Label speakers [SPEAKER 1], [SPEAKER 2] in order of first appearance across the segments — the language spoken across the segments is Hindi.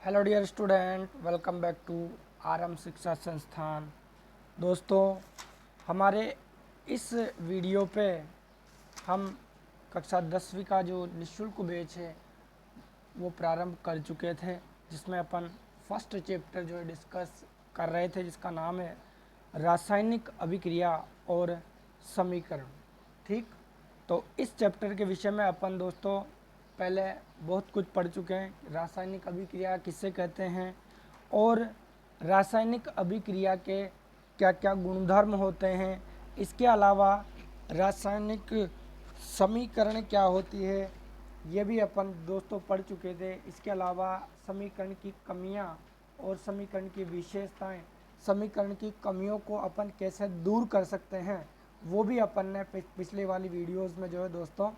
[SPEAKER 1] Hello dear student, welcome back to RM Shiksha Sansthan. दोस्तों, हमारे इस वीडियो पे हम कक्षा 10वीं का जो निःशुल्क बैच है वो प्रारंभ कर चुके थे, जिसमें अपन फर्स्ट चैप्टर जो है डिस्कस कर रहे थे, जिसका नाम है रासायनिक अभिक्रिया और समीकरण। ठीक, तो इस चैप्टर के विषय में अपन दोस्तों पहले बहुत कुछ पढ़ चुके हैं। रासायनिक अभिक्रिया किससे कहते हैं और रासायनिक अभिक्रिया के क्या क्या गुणधर्म होते हैं, इसके अलावा रासायनिक समीकरण क्या होती है ये भी अपन दोस्तों पढ़ चुके थे। इसके अलावा समीकरण की कमियां और समीकरण की विशेषताएं, समीकरण की कमियों को अपन कैसे दूर कर सकते हैं वो भी अपन ने पिछले वाली वीडियोस में जो है दोस्तों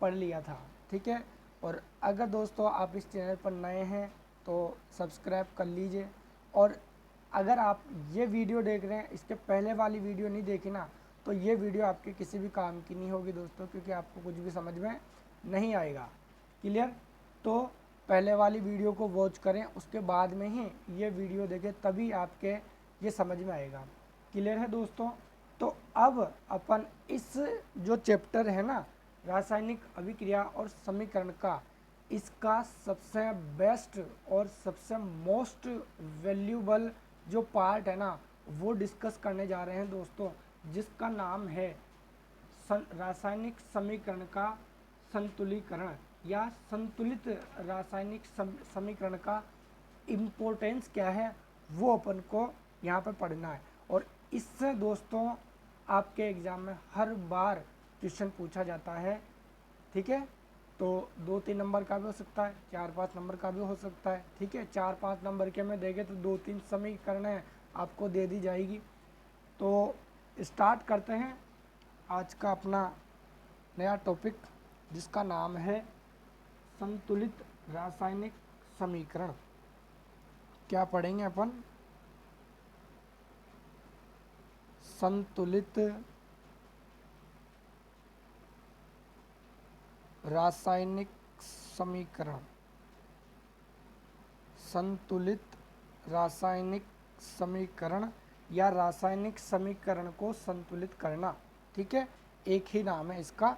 [SPEAKER 1] पढ़ लिया था। ठीक है, और अगर दोस्तों आप इस चैनल पर नए हैं तो सब्सक्राइब कर लीजिए, और अगर आप ये वीडियो देख रहे हैं, इसके पहले वाली वीडियो नहीं देखी ना, तो ये वीडियो आपके किसी भी काम की नहीं होगी दोस्तों, क्योंकि आपको कुछ भी समझ में नहीं आएगा। क्लियर? तो पहले वाली वीडियो को वॉच करें, उसके बाद में ही ये वीडियो देखें, तभी आपके ये समझ में आएगा। क्लियर है दोस्तों? तो अब अपन इस जो चैप्टर है ना रासायनिक अभिक्रिया और समीकरण का, इसका सबसे बेस्ट और सबसे मोस्ट वैल्यूबल जो पार्ट है ना वो डिस्कस करने जा रहे हैं दोस्तों, जिसका नाम है रासायनिक समीकरण का संतुलीकरण या संतुलित रासायनिक समीकरण का इम्पोर्टेंस क्या है वो अपन को यहाँ पर पढ़ना है। और इससे दोस्तों आपके एग्ज़ाम में हर बार क्वेश्चन पूछा जाता है। ठीक है, तो 2-3 नंबर का भी हो सकता है, 4-5 नंबर का भी हो सकता है। ठीक है, 4-5 नंबर के में देंगे तो 2-3 समीकरणें आपको दे दी जाएगी। तो स्टार्ट करते हैं आज का अपना नया टॉपिक, जिसका नाम है संतुलित रासायनिक समीकरण। क्या पढ़ेंगे अपन? संतुलित रासायनिक समीकरण। संतुलित रासायनिक समीकरण या रासायनिक समीकरण को संतुलित करना। ठीक है, एक ही नाम है इसका,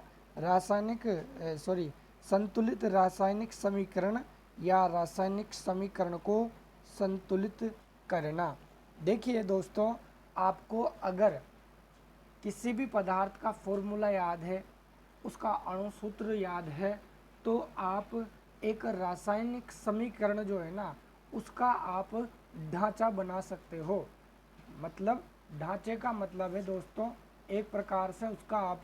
[SPEAKER 1] संतुलित रासायनिक समीकरण या रासायनिक समीकरण को संतुलित करना। देखिए दोस्तों, आपको अगर किसी भी पदार्थ का फॉर्मूला याद है, उसका अणु सूत्र याद है, तो आप एक रासायनिक समीकरण जो है ना उसका आप ढांचा बना सकते हो। मतलब ढांचे का मतलब है दोस्तों एक प्रकार से उसका आप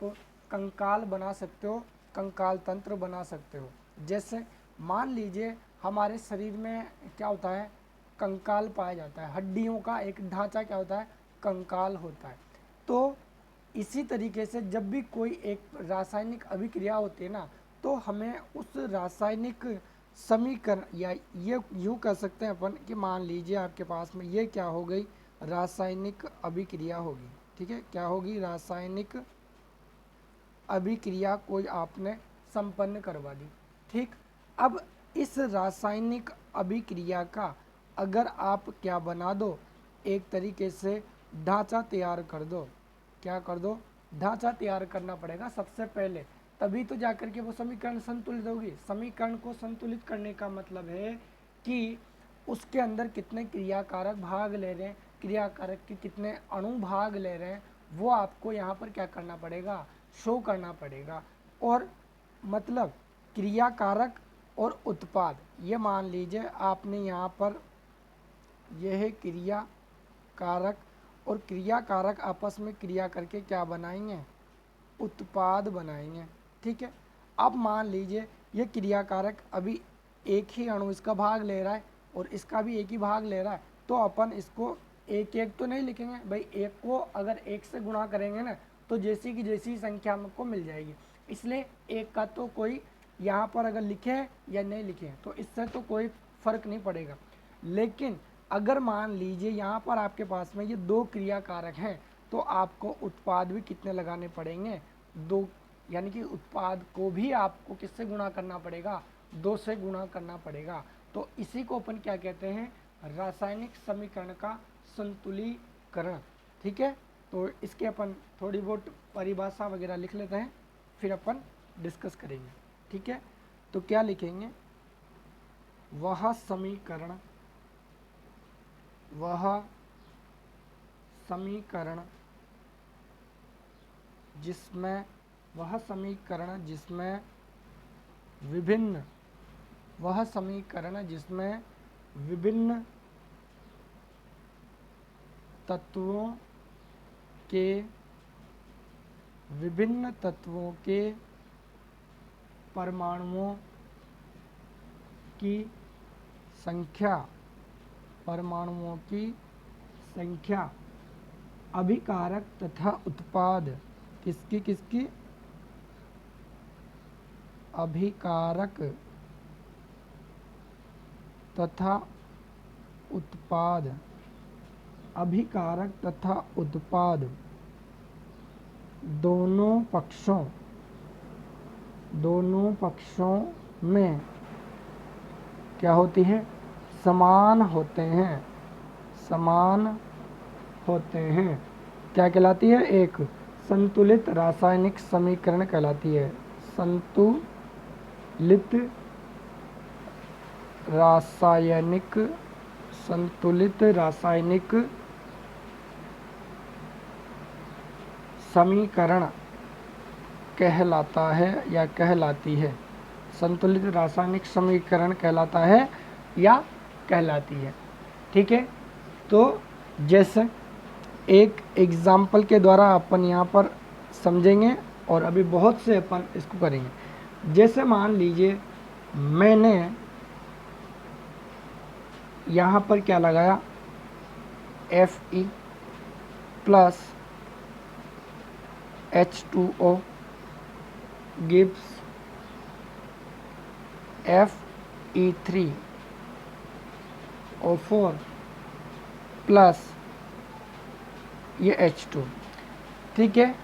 [SPEAKER 1] कंकाल बना सकते हो, कंकाल तंत्र बना सकते हो। जैसे मान लीजिए हमारे शरीर में क्या होता है, कंकाल पाया जाता है, हड्डियों का एक ढांचा क्या होता है, कंकाल होता है। तो इसी तरीके से जब भी कोई एक रासायनिक अभिक्रिया होती है ना, तो हमें उस रासायनिक समीकरण, या ये यूँ कह सकते हैं अपन कि मान लीजिए आपके पास में ये क्या हो गई, रासायनिक अभिक्रिया होगी। ठीक है, क्या होगी? रासायनिक अभिक्रिया कोई आपने संपन्न करवा दी। ठीक, अब इस रासायनिक अभिक्रिया का अगर आप क्या बना दो, एक तरीके से ढांचा तैयार कर दो। क्या कर दो? ढांचा तैयार करना पड़ेगा सबसे पहले, तभी तो जाकर के वो समीकरण संतुलित होगी। समीकरण को संतुलित करने का मतलब है कि उसके अंदर कितने क्रियाकारक भाग ले रहे हैं, क्रियाकारक के कितने अणु भाग ले रहे हैं, वो आपको यहाँ पर क्या करना पड़ेगा, शो करना पड़ेगा। और मतलब क्रियाकारक और उत्पाद, ये मान लीजिए आपने यहाँ पर यह क्रिया कारक और क्रियाकारक आपस में क्रिया करके क्या बनाएंगे, उत्पाद बनाएंगे। ठीक है, अब मान लीजिए ये क्रियाकारक अभी एक ही अणु इसका भाग ले रहा है और इसका भी एक ही भाग ले रहा है, तो अपन इसको एक एक तो नहीं लिखेंगे भाई, एक को अगर एक से गुणा करेंगे ना तो जैसी की जैसी संख्या हमको मिल जाएगी। इसलिए एक का तो कोई यहाँ पर अगर लिखे या नहीं लिखे तो इससे तो कोई फर्क नहीं पड़ेगा। लेकिन अगर मान लीजिए यहाँ पर आपके पास में ये दो क्रियाकारक हैं, तो आपको उत्पाद भी कितने लगाने पड़ेंगे, दो, यानी कि उत्पाद को भी आपको किससे गुणा करना पड़ेगा, 2 से गुणा करना पड़ेगा। तो इसी को अपन क्या कहते हैं, रासायनिक समीकरण का संतुलीकरण। ठीक है, तो इसके अपन थोड़ी बहुत परिभाषा वगैरह लिख लेते हैं, फिर अपन डिस्कस करेंगे। ठीक है, तो क्या लिखेंगे, वह समीकरण जिसमें विभिन्न तत्वों के परमाणुओं की संख्या अभिकारक तथा उत्पाद किसकी अभिकारक तथा उत्पाद दोनों पक्षों में क्या होती है, समान होते हैं। क्या कहलाती है, एक संतुलित रासायनिक समीकरण कहलाती है। संतुलित रासायनिक समीकरण कहलाता है या कहलाती है। संतुलित रासायनिक समीकरण कहलाता है या कहलाती है। ठीक है, तो जैसे एक एग्जाम्पल के द्वारा अपन यहाँ पर समझेंगे और अभी बहुत से अपन इसको करेंगे। जैसे मान लीजिए मैंने यहाँ पर क्या लगाया, Fe plus H2O gives Fe3O4 plus ये H2। ठीक है,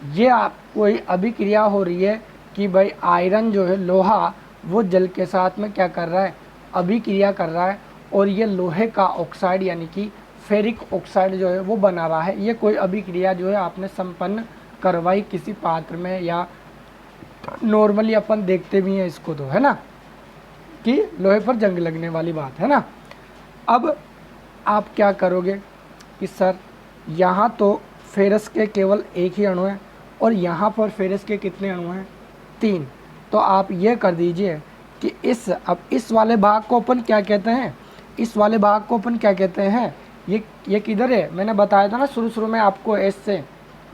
[SPEAKER 1] ये आपको अभिक्रिया हो रही है कि भाई आयरन जो है, लोहा, वो जल के साथ में क्या कर रहा है, अभिक्रिया कर रहा है, और ये लोहे का ऑक्साइड यानी कि फेरिक ऑक्साइड जो है वो बना रहा है। ये कोई अभिक्रिया जो है आपने संपन्न करवाई किसी पात्र में, या नॉर्मली अपन देखते भी हैं इसको, तो है ना, कि लोहे पर जंग लगने वाली बात है ना। अब आप क्या करोगे कि सर यहाँ तो फेरस के केवल एक ही अणु है और यहाँ पर फेरस के कितने अणु हैं, 3। तो आप ये कर दीजिए कि इस वाले भाग को अपन क्या कहते हैं, ये किधर है, मैंने बताया था ना शुरू में आपको, एस से,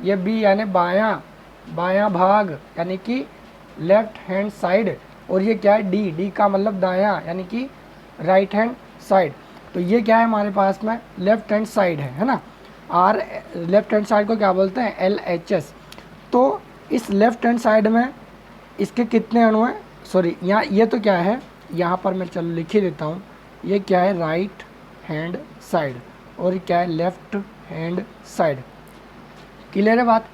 [SPEAKER 1] ये बी यानी बायां भाग यानी कि लेफ्ट हैंड साइड, और ये क्या है, डी का मतलब दायां यानी कि राइट हैंड साइड। तो ये क्या है हमारे पास में, लेफ्ट हैंड साइड है ना। आर लेफ्ट हैंड साइड को क्या बोलते हैं, LHS। तो इस लेफ्ट हैंड साइड में इसके कितने अणु हैं, सॉरी यहाँ ये तो क्या है, यहाँ पर मैं चलो लिख ही देता हूँ, ये क्या है, राइट हैंड साइड, और क्या है, लेफ्ट हैंड साइड। क्लियर है बात।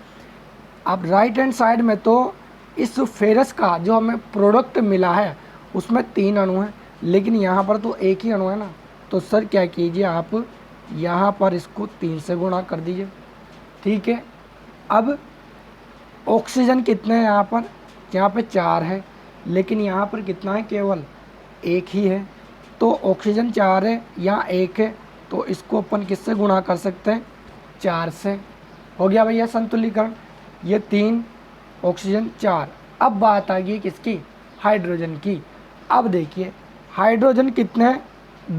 [SPEAKER 1] अब राइट हैंड साइड में तो इस फेरस का जो हमें प्रोडक्ट मिला है उसमें 3 अणु हैं, लेकिन यहाँ पर तो एक ही अणु है ना। तो सर क्या कीजिए, आप यहाँ पर इसको 3 से गुणा कर दीजिए। ठीक है, अब ऑक्सीजन कितने हैं यहाँ पे 4 है, लेकिन यहाँ पर कितना है, केवल 1 ही है। तो ऑक्सीजन 4 है, यहाँ 1 है, तो इसको अपन किससे गुणा कर सकते हैं, 4 से। हो गया भैया संतुलीकरण, ये 3 ऑक्सीजन 4। अब बात आ गई किसकी, हाइड्रोजन की। अब देखिए हाइड्रोजन कितने हैं,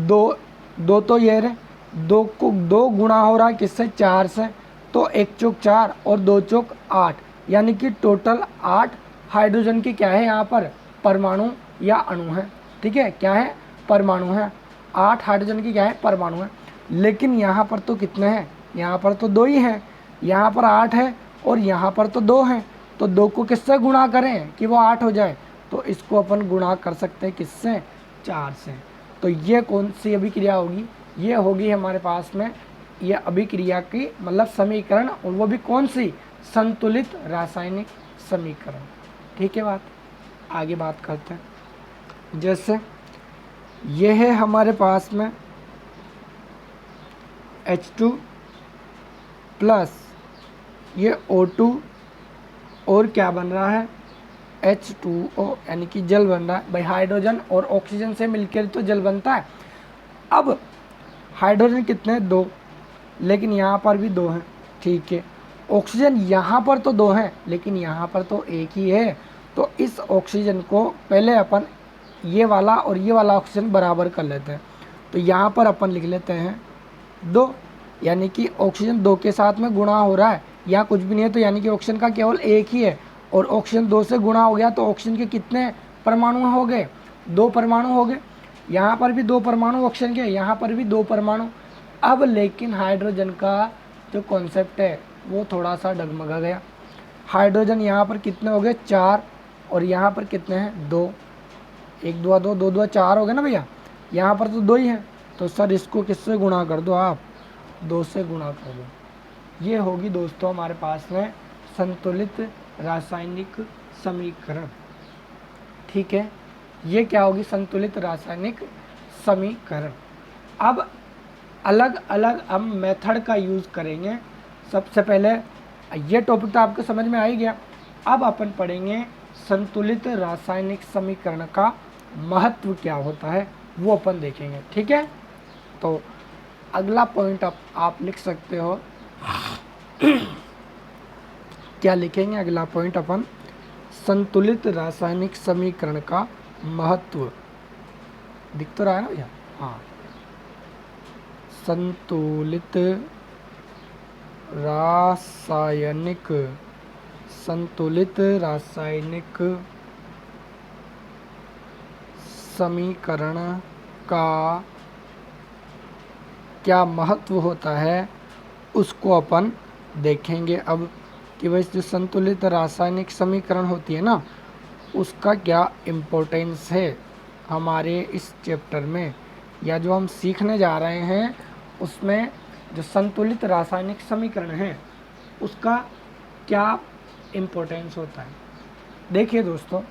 [SPEAKER 1] 2 तो ये रहे, 2 गुणा हो रहा है किससे, 4 से। तो 1 चौक 4 और 2 चौक 8, यानी कि टोटल 8 हाइड्रोजन की क्या है यहाँ पर, परमाणु या अणु है। ठीक है, क्या है, परमाणु है। 8 हाइड्रोजन की क्या है, परमाणु है। लेकिन यहाँ पर तो कितने हैं, यहाँ पर तो 2 ही हैं, यहाँ पर 8 है और यहाँ पर तो 2 हैं। तो 2 को किससे गुणा करें कि वो 8 हो जाए, तो इसको अपन गुणा कर सकते हैं किससे, 4 से। तो ये कौन सी अभिक्रिया होगी, ये होगी हमारे पास में ये अभिक्रिया की मतलब समीकरण, और वो भी कौन सी, संतुलित रासायनिक समीकरण। ठीक है बात, आगे बात करते हैं। जैसे ये है हमारे पास में H2 प्लस ये O2 और क्या बन रहा है H2O, यानी कि जल बन रहा है। भाई हाइड्रोजन और ऑक्सीजन से मिलकर तो जल बनता है। अब हाइड्रोजन कितने हैं? 2, लेकिन यहाँ पर भी 2 हैं, ठीक है। ऑक्सीजन यहाँ पर तो 2 हैं, लेकिन यहाँ पर तो एक ही है। तो इस ऑक्सीजन को पहले अपन ये वाला और ये वाला ऑक्सीजन बराबर कर लेते हैं। तो यहाँ पर अपन लिख लेते हैं 2, यानी कि ऑक्सीजन 2 के साथ में गुणा हो रहा है, यहाँ कुछ भी नहीं है, तो यानी कि ऑक्सीजन का केवल एक ही है। और ऑक्सीजन 2 से गुणा हो गया तो ऑक्सीजन के कितने परमाणु हो गए? 2 परमाणु हो गए। यहाँ पर भी 2 परमाणु ऑक्सीजन के, यहाँ पर भी 2 परमाणु। अब लेकिन हाइड्रोजन का जो कॉन्सेप्ट है वो थोड़ा सा डगमगा गया। हाइड्रोजन यहाँ पर कितने हो गए? 4, और यहाँ पर कितने हैं? 2। 1 2 2 2 2 4 हो गए ना भैया। यहाँ पर तो 2 ही हैं, तो सर इसको किससे गुणा कर दो आप? 2 से गुणा कर दो। ये होगी दोस्तों हमारे पास में संतुलित रासायनिक समीकरण, ठीक है। ये क्या होगी? संतुलित रासायनिक समीकरण। अब अलग अलग हम मेथड का यूज़ करेंगे। सबसे पहले ये टॉपिक तो आपको समझ में आ ही गया। अब अपन पढ़ेंगे संतुलित रासायनिक समीकरण का महत्व क्या होता है, वो अपन देखेंगे, ठीक है। तो अगला पॉइंट आप लिख सकते हो। क्या लिखेंगे अगला पॉइंट अपन? संतुलित रासायनिक समीकरण का महत्व। दिख तो रहा है ना भैया? हाँ, संतुलित रासायनिक समीकरण का क्या महत्व होता है उसको अपन देखेंगे अब, कि भाई जो संतुलित रासायनिक समीकरण होती है ना, उसका क्या इम्पोर्टेंस है हमारे इस चैप्टर में, या जो हम सीखने जा रहे हैं उसमें जो संतुलित रासायनिक समीकरण है उसका क्या इम्पोर्टेंस होता है। देखिए दोस्तों,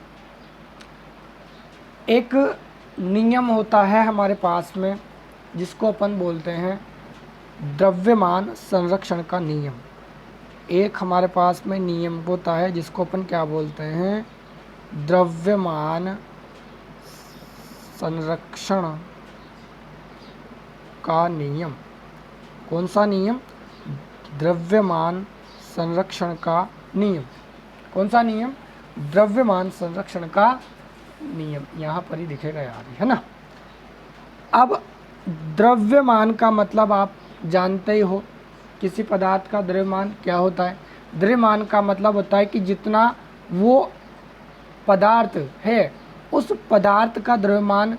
[SPEAKER 1] एक नियम होता है हमारे पास में जिसको अपन बोलते हैं द्रव्यमान संरक्षण का नियम। एक हमारे पास में नियम होता है जिसको अपन क्या बोलते हैं? द्रव्यमान संरक्षण का नियम। कौन सा नियम? द्रव्यमान संरक्षण का नियम। कौन सा नियम? द्रव्यमान संरक्षण का नियम। यहाँ पर ही दिखेगा यार, है ना। अब द्रव्यमान का मतलब आप जानते ही हो, किसी पदार्थ का द्रव्यमान क्या होता है? द्रव्यमान का मतलब होता है कि जितना वो पदार्थ है उस पदार्थ का द्रव्यमान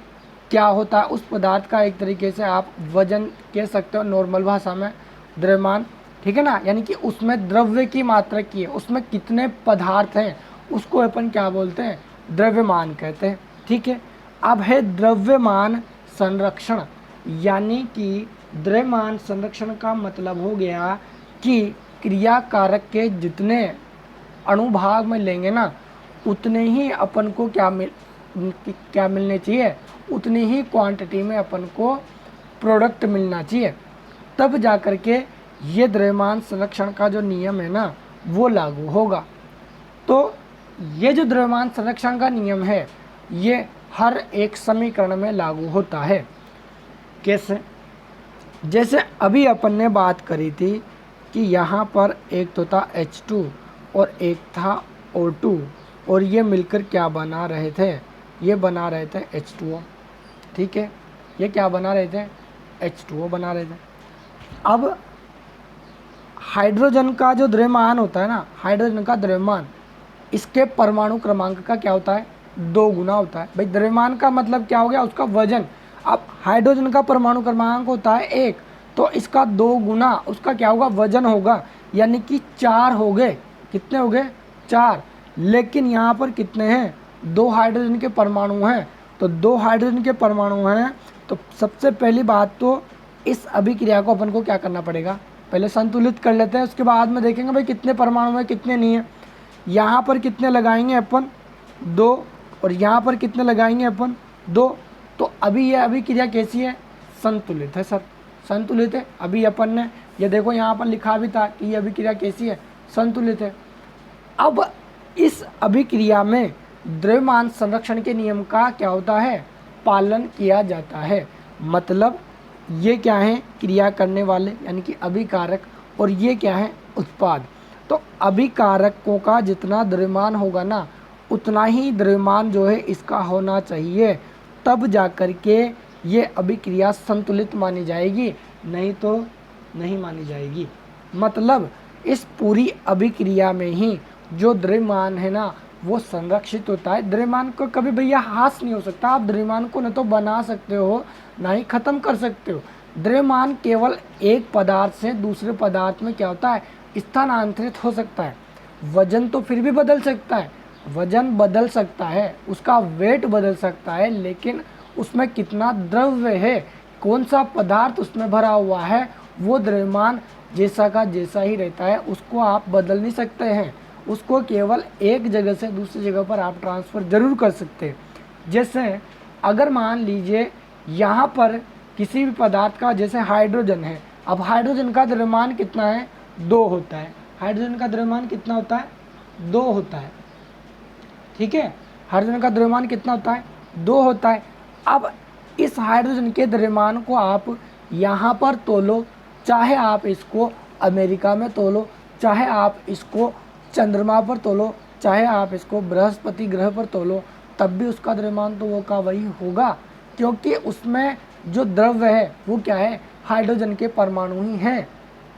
[SPEAKER 1] क्या होता है, उस पदार्थ का एक तरीके से आप वजन कह सकते हो नॉर्मल भाषा में, द्रव्यमान, ठीक है ना। यानी कि उसमें द्रव्य की मात्रा की है, उसमें कितने पदार्थ हैं उसको अपन क्या बोलते हैं? द्रव्यमान कहते हैं, ठीक है। अब है द्रव्यमान संरक्षण, यानी कि द्रव्यमान संरक्षण का मतलब हो गया कि क्रियाकारक के जितने अणुभाग में लेंगे ना उतने ही अपन को क्या मिलने चाहिए? उतनी ही क्वांटिटी में अपन को प्रोडक्ट मिलना चाहिए, तब जा कर के ये द्रव्यमान संरक्षण का जो नियम है ना वो लागू होगा। तो ये जो द्रव्यमान संरक्षण का नियम है ये हर एक समीकरण में लागू होता है। कैसे? जैसे अभी अपन ने बात करी थी कि यहाँ पर एक तो था H2 और एक था O2, और ये मिलकर क्या बना रहे थे? ये बना रहे थे H2O, ठीक है। ये क्या बना रहे थे? H2O बना रहे थे। अब हाइड्रोजन का जो द्रव्यमान होता है ना, हाइड्रोजन का द्रव्यमान इसके परमाणु क्रमांक का क्या होता है? 2 गुना होता है। भाई द्रव्यमान का मतलब क्या हो गया? उसका वजन। अब हाइड्रोजन का परमाणु क्रमांक होता है 1, तो इसका 2 गुना उसका क्या होगा? वजन होगा, यानी कि 4 हो गए। कितने हो गए? 4। लेकिन यहाँ पर कितने हैं? 2 हाइड्रोजन के परमाणु हैं। तो 2 हाइड्रोजन के परमाणु हैं, तो सबसे पहली बात तो इस अभिक्रिया को अपन को क्या करना पड़ेगा? पहले संतुलित कर लेते हैं, उसके बाद में देखेंगे भाई कितने परमाणु हैं कितने नहीं है। यहाँ पर कितने लगाएंगे अपन? 2, और यहाँ पर कितने लगाएंगे अपन? 2। तो अभी ये अभिक्रिया कैसी है, संतुलित है सर, संतुलित है। अभी अपन ने ये देखो यहाँ पर लिखा भी था कि ये अभिक्रिया कैसी है, संतुलित है। अब इस अभिक्रिया में द्रव्यमान संरक्षण के नियम का क्या होता है, पालन किया जाता है। मतलब ये क्या है, क्रिया करने वाले यानी कि अभिकारक, और ये क्या है, उत्पाद। तो अभिकारकों का जितना द्रव्यमान होगा ना, उतना ही द्रव्यमान जो है इसका होना चाहिए, तब जाकर के ये अभिक्रिया संतुलित मानी जाएगी, नहीं तो नहीं मानी जाएगी। मतलब इस पूरी अभिक्रिया में ही जो द्रव्यमान है ना वो संरक्षित होता है। द्रव्यमान को कभी भैया हास नहीं हो सकता। आप द्रव्यमान को न तो बना सकते हो ना ही खत्म कर सकते हो। द्रव्यमान केवल एक पदार्थ से दूसरे पदार्थ में क्या होता है, स्थानांतरित हो सकता है। वजन तो फिर भी बदल सकता है, वजन बदल सकता है, उसका वेट बदल सकता है, लेकिन उसमें कितना द्रव्य है, कौन सा पदार्थ उसमें भरा हुआ है, वो द्रव्यमान जैसा का जैसा ही रहता है, उसको आप बदल नहीं सकते हैं। उसको केवल एक जगह से दूसरी जगह पर आप ट्रांसफ़र जरूर कर सकते हैं। जैसे अगर मान लीजिए यहाँ पर किसी भी पदार्थ का, जैसे हाइड्रोजन है, अब हाइड्रोजन का द्रव्यमान कितना है, 2 होता है। हाइड्रोजन का द्रव्यमान कितना होता है, 2 होता है, ठीक है। हाइड्रोजन का द्रव्यमान कितना होता है, 2 होता है। अब इस हाइड्रोजन के द्रव्यमान को आप यहाँ पर तोलो, चाहे आप इसको अमेरिका में तोलो, चाहे आप इसको चंद्रमा पर तोलो, चाहे आप इसको बृहस्पति ग्रह पर तोलो, तब भी उसका द्रव्यमान तो वो का वही होगा, क्योंकि उसमें जो द्रव्य है वो क्या है, हाइड्रोजन के परमाणु ही हैं।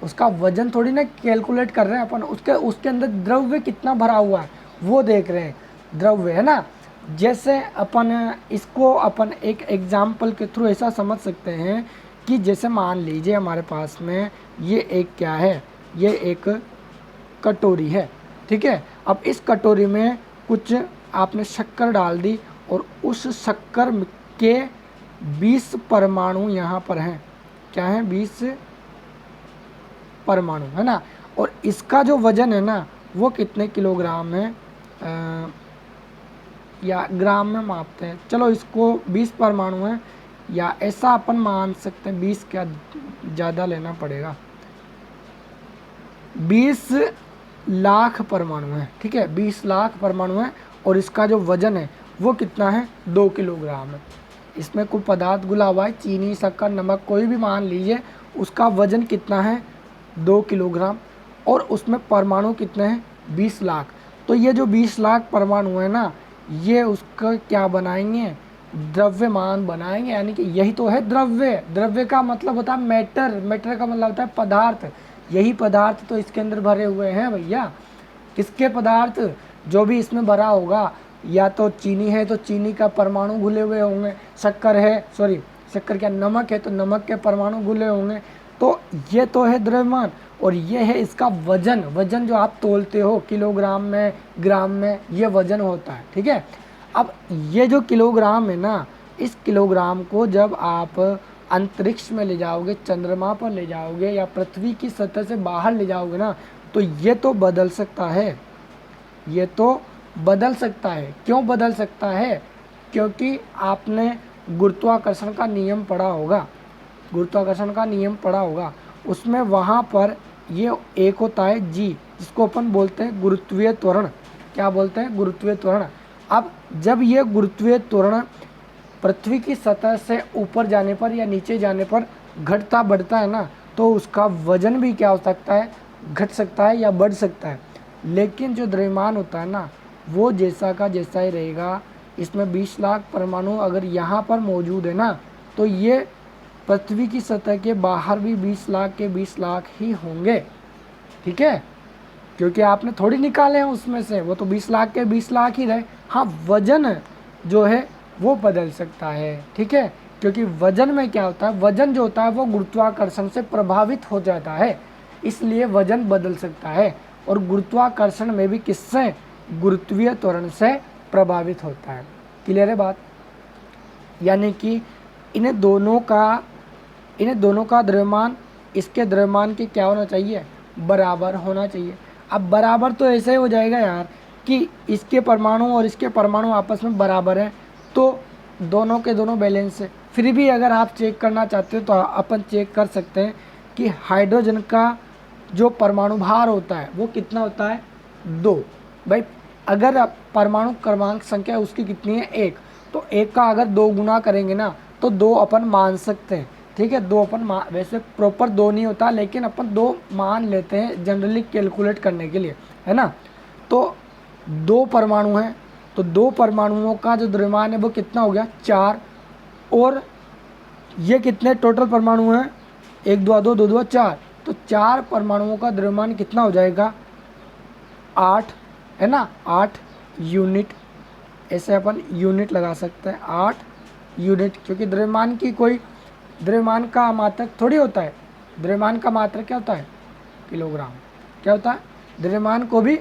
[SPEAKER 1] उसका वजन थोड़ी ना कैलकुलेट कर रहे हैं अपन, उसके अंदर द्रव्य कितना भरा हुआ है वो देख रहे हैं, द्रव्य है ना। जैसे अपन इसको अपन एक एग्जाम्पल के थ्रू ऐसा समझ सकते हैं कि जैसे मान लीजिए हमारे पास में ये एक क्या है, ये एक कटोरी है, ठीक है। अब इस कटोरी में कुछ आपने शक्कर डाल दी और उस शक्कर के 20 परमाणु यहाँ पर हैं, क्या है, 20 परमाणु है ना। और इसका जो वजन है ना वो कितने किलोग्राम है, या ग्राम में मापते हैं, चलो इसको 20 परमाणु है, या ऐसा अपन मान सकते हैं 20 क्या ज़्यादा लेना पड़ेगा, 20 लाख परमाणु है, ठीक है, 20 लाख परमाणु है। और इसका जो वजन है वो कितना है, 2 किलोग्राम है। इसमें कोई पदार्थ घुला हुआ है, चीनी, शक्कर, नमक, कोई भी मान लीजिए, उसका वजन कितना है, 2 किलोग्राम, और उसमें परमाणु कितने हैं, 20 लाख। तो ये जो 20 लाख परमाणु है ना, ये उसका क्या बनाएंगे, द्रव्यमान बनाएंगे। यानी कि यही तो है द्रव्य। द्रव्य का मतलब होता है मैटर, मैटर का मतलब होता है पदार्थ। यही पदार्थ तो इसके अंदर भरे हुए हैं भैया। किसके पदार्थ, जो भी इसमें भरा होगा, या तो चीनी है तो चीनी का परमाणु घुले हुए होंगे, शक्कर है, सॉरी शक्कर क्या, नमक है तो नमक के परमाणु घुले होंगे। तो ये तो है द्रव्यमान, और ये है इसका वजन। वजन जो आप तोलते हो किलोग्राम में, ग्राम में, ये वजन होता है, ठीक है। अब ये जो किलोग्राम है ना, इस किलोग्राम को जब आप अंतरिक्ष में ले जाओगे, चंद्रमा पर ले जाओगे, या पृथ्वी की सतह से बाहर ले जाओगे ना, तो ये तो बदल सकता है, ये तो बदल सकता है। क्यों बदल सकता है, क्योंकि आपने गुरुत्वाकर्षण का नियम पढ़ा होगा, गुरुत्वाकर्षण का नियम पढ़ा होगा, उसमें वहाँ पर ये एक होता है जी, जिसको अपन बोलते हैं गुरुत्वीय त्वरण। क्या बोलते हैं, गुरुत्वीय त्वरण। अब जब ये गुरुत्वीय त्वरण पृथ्वी की सतह से ऊपर जाने पर या नीचे जाने पर घटता बढ़ता है ना, तो उसका वजन भी क्या हो सकता है, घट सकता है या बढ़ सकता है। लेकिन जो द्रव्यमान होता है ना, वो जैसा का जैसा ही रहेगा। इसमें 20 लाख परमाणु अगर यहाँ पर मौजूद है ना, तो ये पृथ्वी की सतह के बाहर भी 20 लाख के 20 लाख ही होंगे, ठीक है, क्योंकि आपने थोड़ी निकाले हैं उसमें से, वो तो 20 लाख के 20 लाख ही रहे। हाँ, वजन जो है वो बदल सकता है, ठीक है, क्योंकि वजन में क्या होता है, वजन जो होता है वो गुरुत्वाकर्षण से प्रभावित हो जाता है, इसलिए वजन बदल सकता है। और गुरुत्वाकर्षण में भी किससे, गुरुत्वीय त्वरण से प्रभावित होता है। क्लियर है बात। यानी कि इन्हें दोनों का द्रव्यमान इसके द्रव्यमान के क्या होना चाहिए, बराबर होना चाहिए। अब बराबर तो ऐसे हो जाएगा यार कि इसके परमाणु और इसके परमाणु आपस में बराबर हैं, तो दोनों के दोनों बैलेंस है। फिर भी अगर आप चेक करना चाहते हो तो अपन चेक कर सकते हैं कि हाइड्रोजन का जो परमाणु भार होता है वो कितना होता है, 2। भाई अगर आप परमाणु क्रमांक संख्या उसकी कितनी है, 1, तो 1 का अगर 2 गुना करेंगे ना तो 2 अपन मान सकते हैं। ठीक है, 2 अपन वैसे प्रॉपर 2 नहीं होता, लेकिन अपन 2 मान लेते हैं जनरली कैलकुलेट करने के लिए, है ना। तो 2 परमाणु हैं, तो 2 परमाणुओं का जो द्रव्यमान है वो कितना हो गया, 4। और ये कितने टोटल परमाणु हैं, 1 2 2 2 2 4, तो 4 परमाणुओं का द्रव्यमान कितना हो जाएगा, 8, है ना, 8 यूनिट। ऐसे अपन यूनिट लगा सकते हैं, 8 यूनिट, क्योंकि द्रव्यमान की कोई द्रव्यमान का मात्रक थोड़ी होता है। द्रव्यमान का मात्रक क्या होता है, किलोग्राम। क्या होता है, द्रव्यमान को भी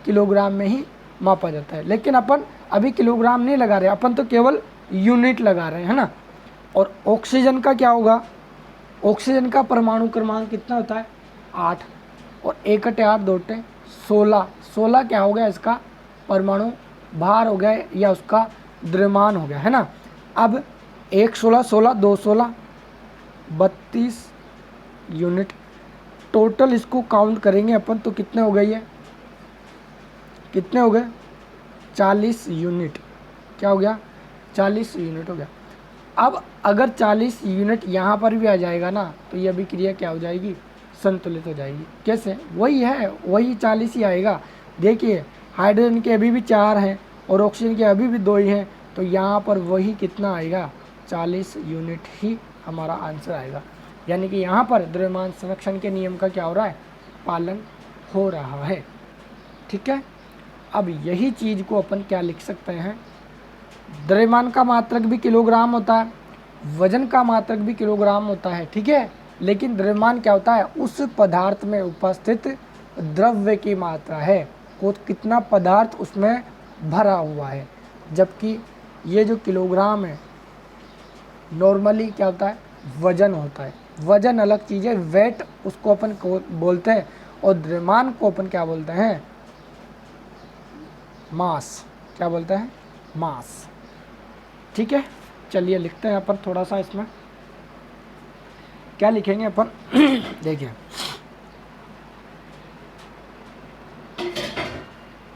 [SPEAKER 1] किलोग्राम में ही मापा जाता है, लेकिन अपन अभी किलोग्राम नहीं लगा रहे, अपन तो केवल यूनिट लगा रहे हैं, है ना। और ऑक्सीजन का क्या होगा, ऑक्सीजन का परमाणु क्रमांक कितना होता है, 8, और 1 × 8 2 × 16। 16 क्या हो गया, इसका परमाणु भार हो गया या उसका द्रव्यमान हो गया, है ना। अब 1 16 16 2 16 32 यूनिट टोटल। इसको काउंट करेंगे अपन तो कितने हो गए, ये कितने हो गए, 40 यूनिट। क्या हो गया, 40 यूनिट हो गया। अब अगर 40 यूनिट यहाँ पर भी आ जाएगा ना तो ये अभिक्रिया क्या हो जाएगी, संतुलित हो जाएगी। कैसे, वही है, वही 40 ही आएगा। देखिए हाइड्रोजन के अभी भी 4 हैं और ऑक्सीजन के अभी भी 2 ही हैं, तो यहाँ पर वही कितना आएगा, 40 यूनिट ही हमारा आंसर आएगा। यानी कि यहाँ पर द्रव्यमान संरक्षण के नियम का क्या हो रहा है, पालन हो रहा है। ठीक है, अब यही चीज़ को अपन क्या लिख सकते हैं, द्रव्यमान का मात्रक भी किलोग्राम होता है, वजन का मात्रक भी किलोग्राम होता है। ठीक है, लेकिन द्रव्यमान क्या होता है, उस पदार्थ में उपस्थित द्रव्य की मात्रा है, को कितना पदार्थ उसमें भरा हुआ है। जबकि ये जो किलोग्राम है नॉर्मली क्या होता है, वजन होता है। वजन अलग चीज़ है, वेट उसको अपन बोलते हैं, और द्रव्यमान को अपन क्या बोलते हैं, मास। क्या बोलते हैं, मास। ठीक है, चलिए लिखते हैं अपन थोड़ा सा इसमें, क्या लिखेंगे अपन देखिए,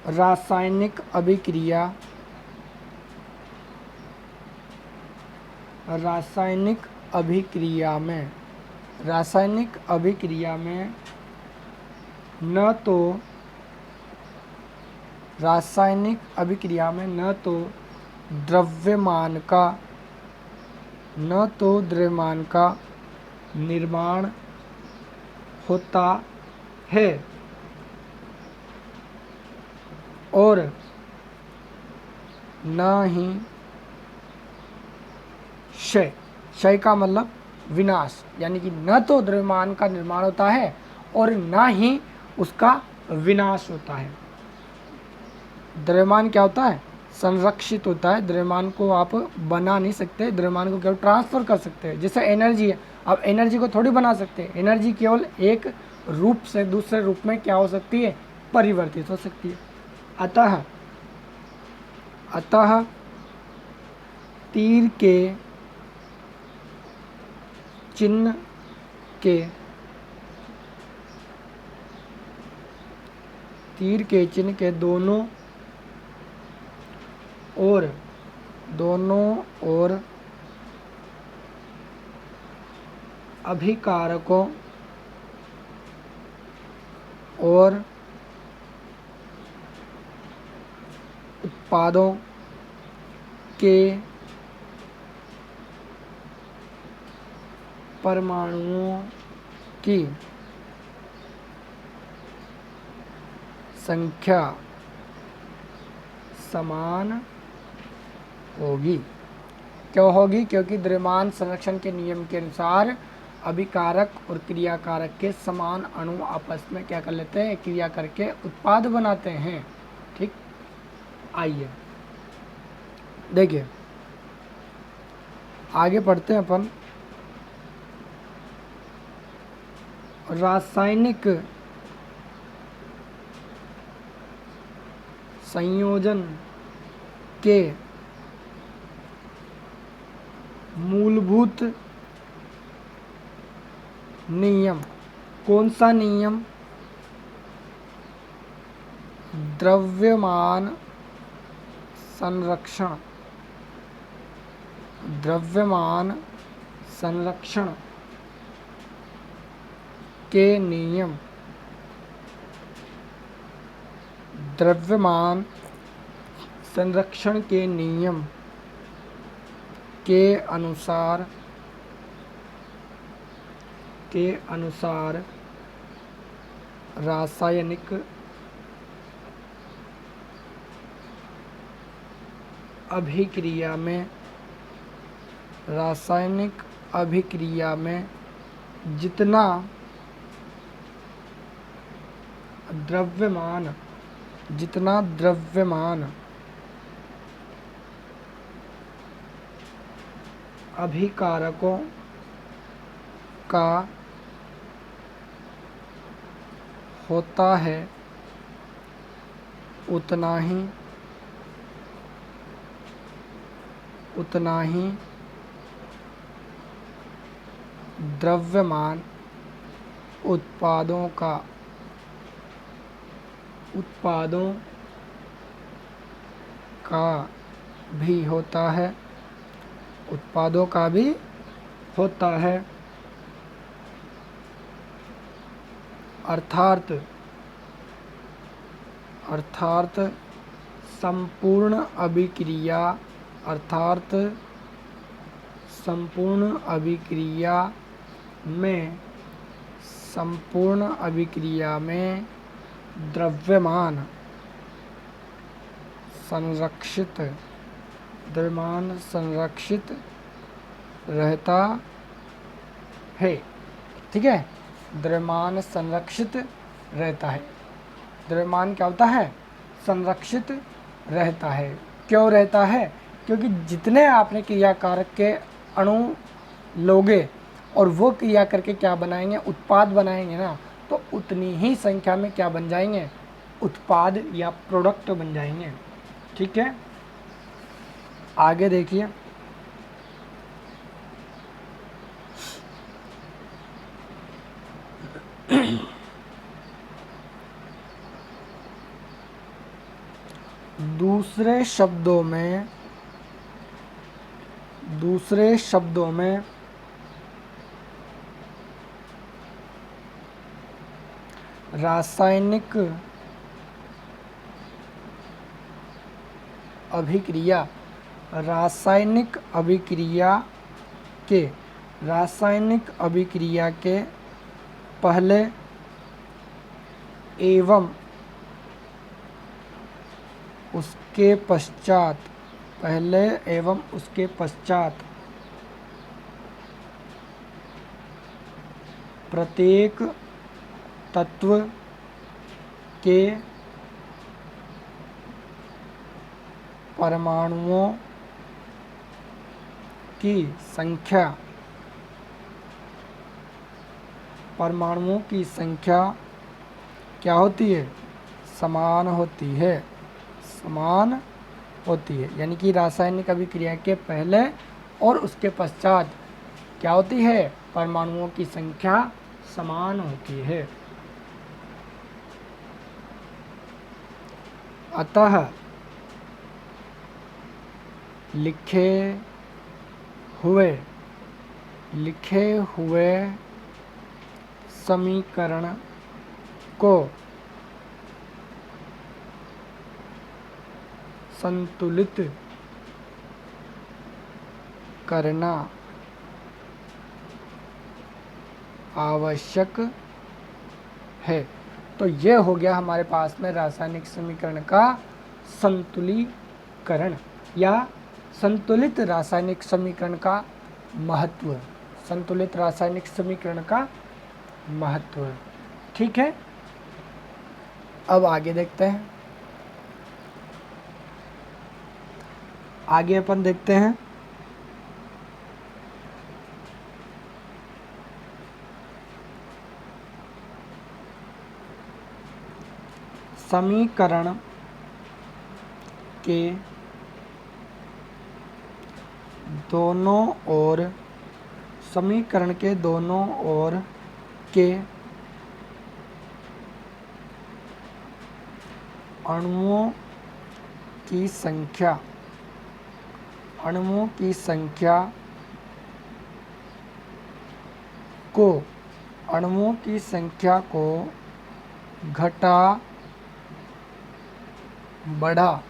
[SPEAKER 1] रासायनिक अभिक्रिया, रासायनिक अभिक्रिया में, रासायनिक अभिक्रिया में न तो, रासायनिक अभिक्रिया में न तो द्रव्यमान का, न तो द्रव्यमान का निर्माण होता है और न ही क्षय। क्षय का मतलब विनाश, यानी कि न तो द्रव्यमान का निर्माण होता है और न ही उसका विनाश होता है। द्रव्यमान क्या होता है, संरक्षित होता है। द्रव्यमान को आप बना नहीं सकते, द्रव्यमान को केवल ट्रांसफ़र कर सकते हैं। जैसे एनर्जी है, आप एनर्जी को थोड़ी बना सकते हैं। एनर्जी केवल एक रूप से दूसरे रूप में क्या हो सकती है, परिवर्तित हो सकती है। अतः तीर के चिन्ह के, तीर के चिन्ह के दोनों ओर अभिकारकों और उत्पादों के परमाणुओं की संख्या समान होगी। क्यों होगी, क्योंकि द्रव्यमान संरक्षण के नियम के अनुसार अभिकारक और क्रियाकारक के समान अणु आपस में क्या कर लेते हैं, क्रिया करके उत्पाद बनाते हैं। ठीक, आइए देखिए आगे बढ़ते हैं अपन। रासायनिक संयोजन के मूलभूत नियम। कौन सा नियम? द्रव्यमान संरक्षण। द्रव्यमान संरक्षण के नियम। द्रव्यमान संरक्षण के नियम के अनुसार रासायनिक अभिक्रिया में जितना द्रव्यमान अभिकारकों का होता है उतना ही द्रव्यमान उत्पादों का भी होता है। अर्थात संपूर्ण अभिक्रिया में द्रव्यमान संरक्षित रहता है। ठीक है, द्रव्यमान संरक्षित रहता है। द्रव्यमान क्या होता है? संरक्षित रहता है। क्यों रहता है? क्योंकि जितने आपने क्रियाकारक के अणु लोगे और वो क्रिया करके क्या बनाएंगे? उत्पाद बनाएंगे ना, तो उतनी ही संख्या में क्या बन जाएंगे? उत्पाद या प्रोडक्ट बन जाएंगे। ठीक है, आगे देखिए। दूसरे शब्दों में रासायनिक अभिक्रिया के पहले एवं उसके पश्चात प्रत्येक तत्व के परमाणुओं की संख्या क्या होती है? समान होती है। यानी कि रासायनिक अभिक्रिया के पहले और उसके पश्चात क्या होती है? परमाणुओं की संख्या समान होती है। अतः लिखे हुए समीकरण को संतुलित करना आवश्यक है। तो ये हो गया हमारे पास में रासायनिक समीकरण का संतुलीकरण या संतुलित रासायनिक समीकरण का महत्व। ठीक है, अब आगे देखते हैं। आगे अपन देखते हैं समीकरण के दोनों ओर, समीकरण के दोनों ओर के अणुओं की संख्या, अणुओं की संख्या को, अणुओं की संख्या को घटा बढ़ा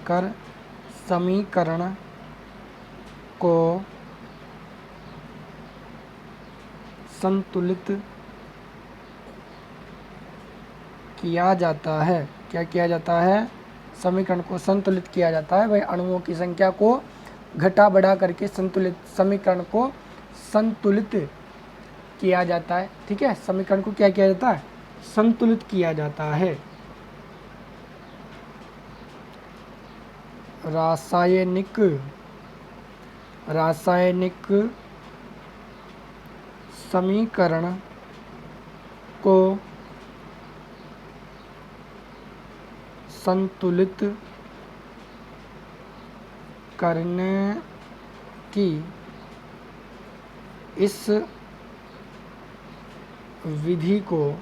[SPEAKER 1] कर समीकरण को संतुलित किया जाता है। क्या किया जाता है? समीकरण को संतुलित किया जाता है। भाई अणुओं की संख्या को घटा बढ़ा करके समीकरण को संतुलित किया जाता है। ठीक है, समीकरण को क्या किया जाता है? संतुलित किया जाता है। रासायनिक समीकरण को संतुलित करने की इस विधि को,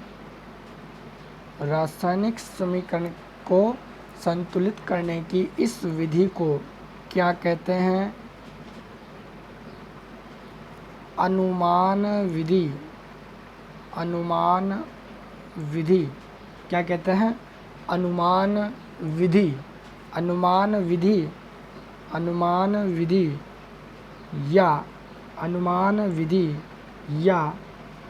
[SPEAKER 1] रासायनिक समीकरण को संतुलित करने की इस विधि को क्या कहते हैं? अनुमान विधि। अनुमान विधि। क्या कहते हैं? अनुमान विधि। अनुमान विधि। अनुमान विधि या अनुमान विधि या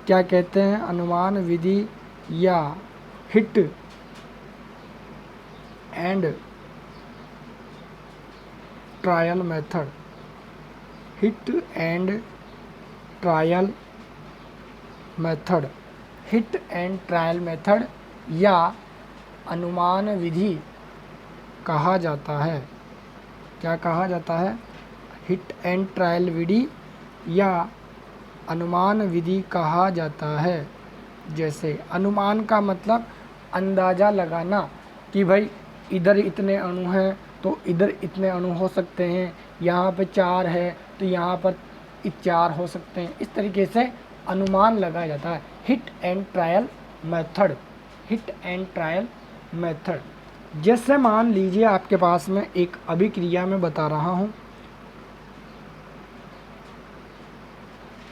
[SPEAKER 1] क्या कहते हैं? अनुमान विधि या hit and trial method. Hit and trial method. Hit and trial method या अनुमान विधि कहा जाता है। क्या कहा जाता है? हिट एंड ट्रायल विधि या अनुमान विधि कहा जाता है। जैसे अनुमान का मतलब अंदाज़ा लगाना कि भाई इधर इतने अणु हैं तो इधर इतने अणु हो सकते हैं, यहाँ पे 4 है तो यहाँ पर 4 हो सकते हैं। इस तरीके से अनुमान लगाया जाता है। Hit and trial method. Hit and trial method. जैसे मान लीजिए आपके पास में एक अभिक्रिया में बता रहा हूँ,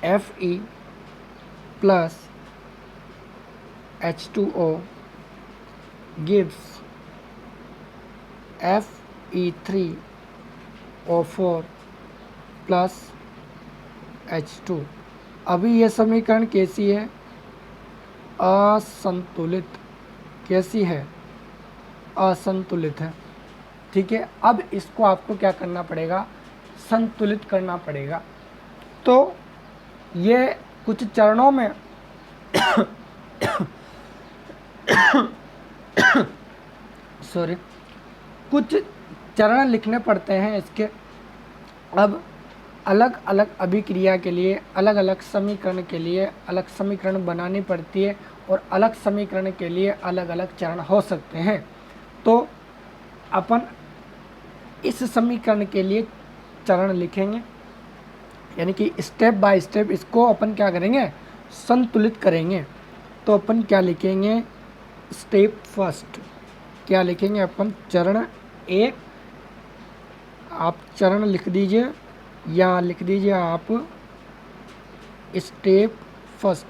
[SPEAKER 1] Fe plus H2O gives Fe3O4 plus H2। अभी यह समीकरण कैसी है? असंतुलित। कैसी है? असंतुलित है। ठीक है, अब इसको आपको क्या करना पड़ेगा? संतुलित करना पड़ेगा। तो ये कुछ चरणों में सॉरी, कुछ चरण लिखने पड़ते हैं इसके। अब अलग अलग अभिक्रिया के लिए, अलग अलग समीकरण के लिए अलग समीकरण बनानी पड़ती है और अलग समीकरण के लिए अलग अलग चरण हो सकते हैं। तो अपन इस समीकरण के लिए चरण लिखेंगे, यानी कि स्टेप बाय स्टेप इसको अपन क्या करेंगे? संतुलित करेंगे। तो अपन क्या लिखेंगे? Step first. क्या लिखेंगे अपन? चरण 1। आप चरण लिख दीजिए या लिख दीजिए आप स्टेप फर्स्ट।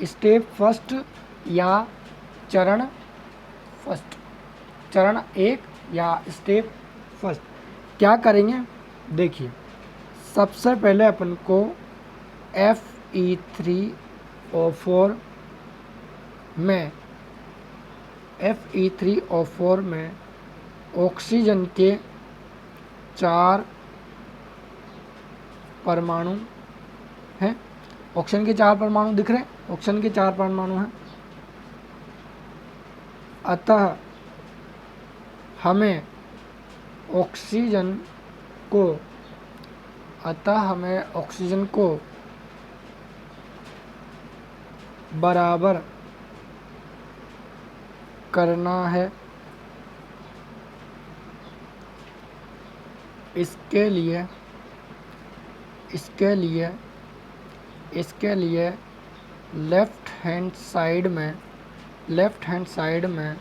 [SPEAKER 1] स्टेप फर्स्ट या चरण फर्स्ट। चरण 1 या स्टेप फर्स्ट। क्या करेंगे? देखिए, सबसे पहले अपन को Fe3O4 में ऑक्सीजन के 4 परमाणु हैं। ऑक्सीजन के 4 परमाणु दिख रहे हैं? ऑक्सीजन के 4 परमाणु हैं। अतः हमें ऑक्सीजन को बराबर करना है। इसके लिए लेफ्ट हैंड साइड में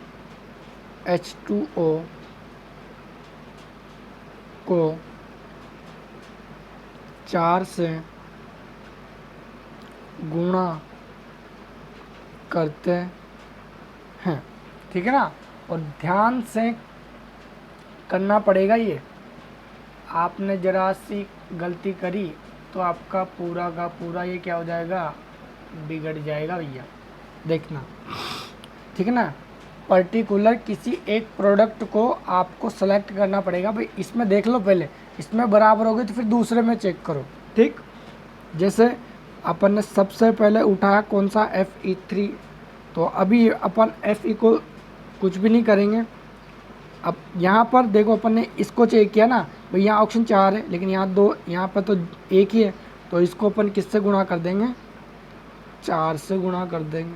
[SPEAKER 1] H2O को 4 से गुणा करते हैं, ठीक है ना। और ध्यान से करना पड़ेगा, ये आपने जरा सी गलती करी तो आपका पूरा का पूरा ये क्या हो जाएगा, बिगड़ जाएगा भैया, देखना, ठीक है ना। पर्टिकुलर किसी एक प्रोडक्ट को आपको सेलेक्ट करना पड़ेगा भाई, इसमें देख लो पहले, इसमें बराबर हो गई तो फिर दूसरे में चेक करो, ठीक। जैसे अपन ने सबसे पहले उठाया कौन सा, Fe3, तो अभी अपन Fe को कुछ भी नहीं करेंगे। अब यहाँ पर देखो अपन ने इसको चेक किया ना भाई, यहाँ ऑप्शन 4 है लेकिन यहाँ 2, यहाँ पर तो एक ही है, तो इसको अपन किससे गुणा कर देंगे, 4 से गुणा कर देंगे,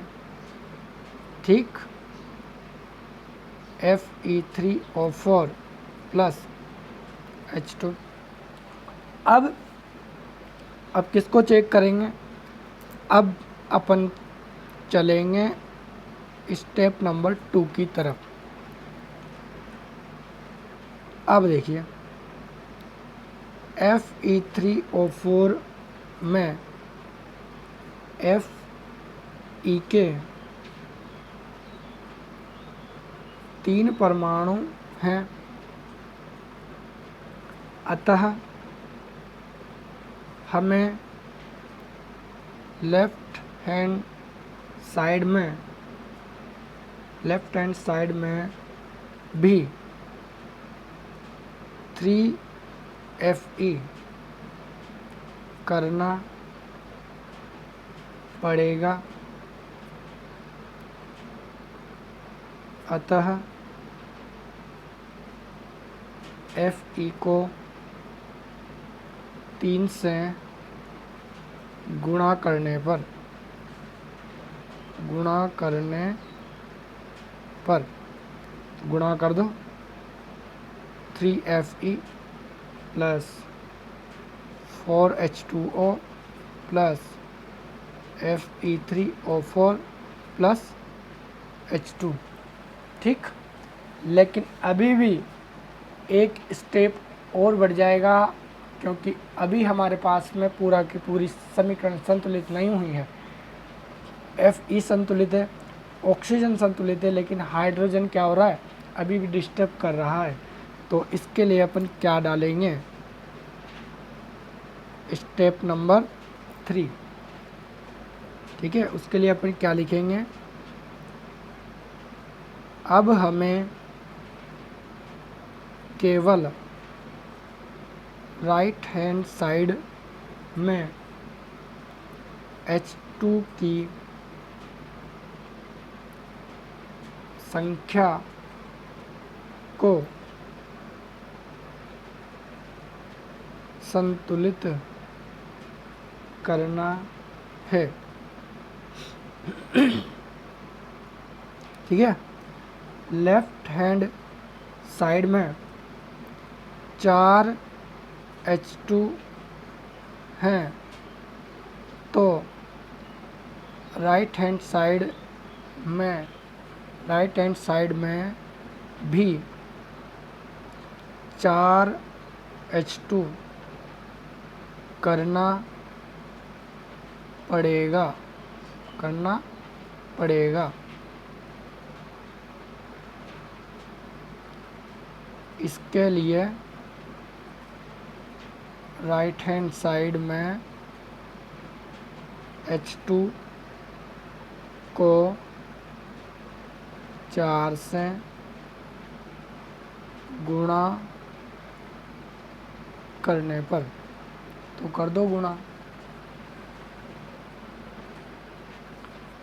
[SPEAKER 1] ठीक। Fe3O4 plus H2। अब किसको चेक करेंगे, अब अपन चलेंगे स्टेप नंबर 2 की तरफ। अब देखिए Fe3O4 में Fe के 3 परमाणु हैं, अतः हमें लेफ्ट हैंड साइड में भी 3Fe करना पड़ेगा, अतः Fe को 3 से गुणा करने पर गुणा कर दो, 3Fe plus 4H2O plus Fe3O4 plus H2, ठीक। लेकिन अभी भी एक स्टेप और बढ़ जाएगा, क्योंकि अभी हमारे पास में पूरा की पूरी समीकरण संतुलित नहीं हुई है। Fe संतुलित है, ऑक्सीजन संतुलित है, लेकिन हाइड्रोजन क्या हो रहा है, अभी भी डिस्टर्ब कर रहा है। तो इसके लिए अपन क्या डालेंगे, स्टेप नंबर 3, ठीक है। उसके लिए अपन क्या लिखेंगे, अब हमें केवल राइट हैंड साइड में H2 की संख्या को संतुलित करना है, ठीक है। लेफ्ट हैंड साइड में 4 H2 हैं, तो राइट हैंड साइड में भी 4 H2 करना पड़ेगा। इसके लिए राइट हैंड साइड में H2 को 4 से गुणा करने पर, तो कर दो गुणा,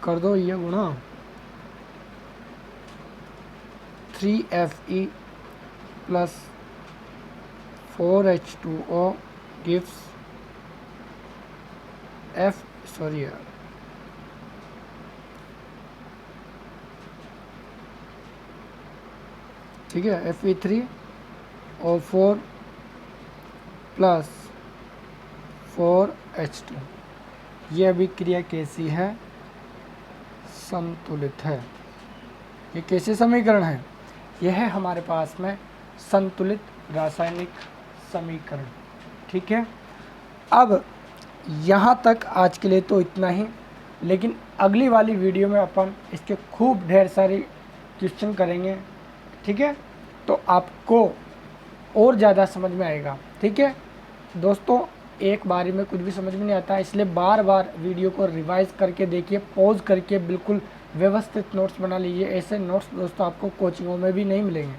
[SPEAKER 1] कर दो ये गुणा, 3Fe plus 4H2O gives ठीक है, Fe3O4 प्लस 4H2। ये अभिक्रिया कैसी है? संतुलित है। ये कैसे समीकरण है? यह है हमारे पास में संतुलित रासायनिक समीकरण। ठीक है, अब यहाँ तक आज के लिए तो इतना ही, लेकिन अगली वाली वीडियो में अपन इसके खूब ढेर सारी क्वेश्चन करेंगे। ठीक है, तो आपको और ज़्यादा समझ में आएगा। ठीक है दोस्तों, एक बारी में कुछ भी समझ में नहीं आता, इसलिए बार बार वीडियो को रिवाइज करके देखिए, पॉज करके बिल्कुल व्यवस्थित नोट्स बना लीजिए। ऐसे नोट्स दोस्तों आपको कोचिंगों में भी नहीं मिलेंगे।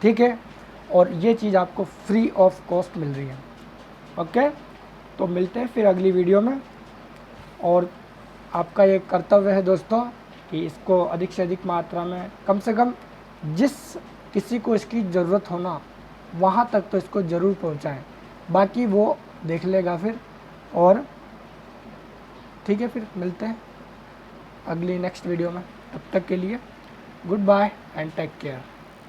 [SPEAKER 1] ठीक है, और ये चीज़ आपको फ्री ऑफ कॉस्ट मिल रही है। ओके, तो मिलते हैं फिर अगली वीडियो में। और आपका ये कर्तव्य है दोस्तों कि इसको अधिक से अधिक मात्रा में, कम से कम जिस किसी को इसकी ज़रूरत हो ना, वहाँ तक तो इसको ज़रूर पहुँचाएँ। बाकी वो देख लेगा फिर। और ठीक है, फिर मिलते हैं अगली नेक्स्ट वीडियो में। तब तक के लिए good bye and take care.